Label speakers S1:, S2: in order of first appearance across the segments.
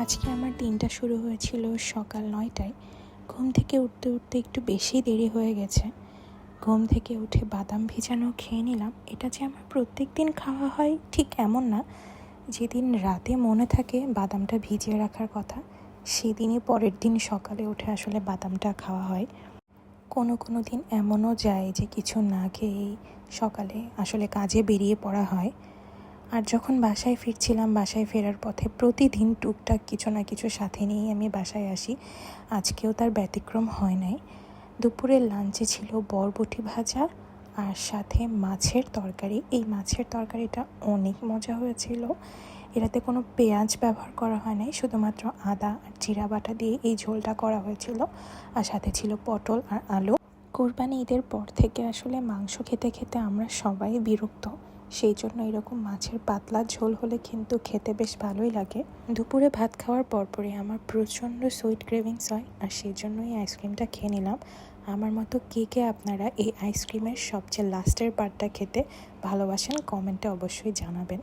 S1: আজকে আমার দিনটা শুরু হয়েছিল সকাল ৯টায়। ঘুম থেকে উঠতে উঠতে একটু বেশি দেরি হয়ে গেছে। ঘুম থেকে উঠে বাদাম ভিজানো খেয়ে নিলাম। এটা যে আমার প্রত্যেক দিন খাওয়া হয় ঠিক এমন না। যেদিন রাতে মনে থাকে বাদামটা ভিজিয়ে রাখার কথা, সেদিনই পরের দিন সকালে উঠে আসলে বাদামটা খাওয়া হয়। কোনো কোনো দিন এমনও যায় যে কিছু না খেয়েই সকালে আসলে কাজে বেরিয়ে পড়া হয়। আর যখন বাসায় ফিরছিলাম, বাসায় ফেরার পথে প্রতিদিন টুকটাক কিছু না কিছু সাথে নিয়েই আমি বাসায় আসি। আজকেও তার ব্যতিক্রম হয় নাই। দুপুরের লাঞ্চে ছিল বরবটি ভাজা আর সাথে মাছের তরকারি। এই মাছের তরকারিটা অনেক মজা হয়েছিল। এটাতে কোনো পেঁয়াজ ব্যবহার করা হয় নাই, শুধুমাত্র আদা আর জিরা বাটা দিয়ে এই ঝোলটা করা হয়েছিল। আর সাথে ছিল পটল আর আলু। কোরবানি ঈদের পর থেকে আসলে মাংস খেতে খেতে আমরা সবাই বিরক্ত। সেই জন্য এরকম মাছের পাতলা ঝোল হলে কিন্তু খেতে বেশ ভালোই লাগে। দুপুরে ভাত খাওয়ার পরপরই আমার প্রচণ্ড সুইট ক্রেভিংস হয়, আর সেই জন্যই আইসক্রিমটা খেয়ে নিলাম। আমার মতো কে আপনারা এই আইসক্রিমের সবচেয়ে লাস্টের পার্টটা খেতে ভালোবাসেন কমেন্টে অবশ্যই জানাবেন।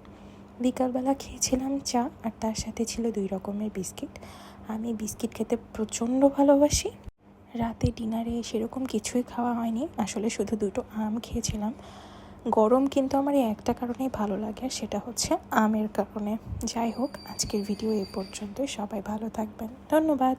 S1: বিকালবেলা খেয়েছিলাম চা, আর তার সাথে ছিল 2 রকমের বিস্কিট। আমি বিস্কিট খেতে প্রচণ্ড ভালোবাসি। রাতে ডিনারে সেরকম কিছুই খাওয়া হয়নি, আসলে শুধু 2টো আম খেয়েছিলাম। গরম কিন্তু আমার এই একটা কারণেই ভালো লাগে, সেটা হচ্ছে আমের কারণে। যাই হোক, আজকের ভিডিও এই পর্যন্ত। সবাই ভালো থাকবেন, ধন্যবাদ।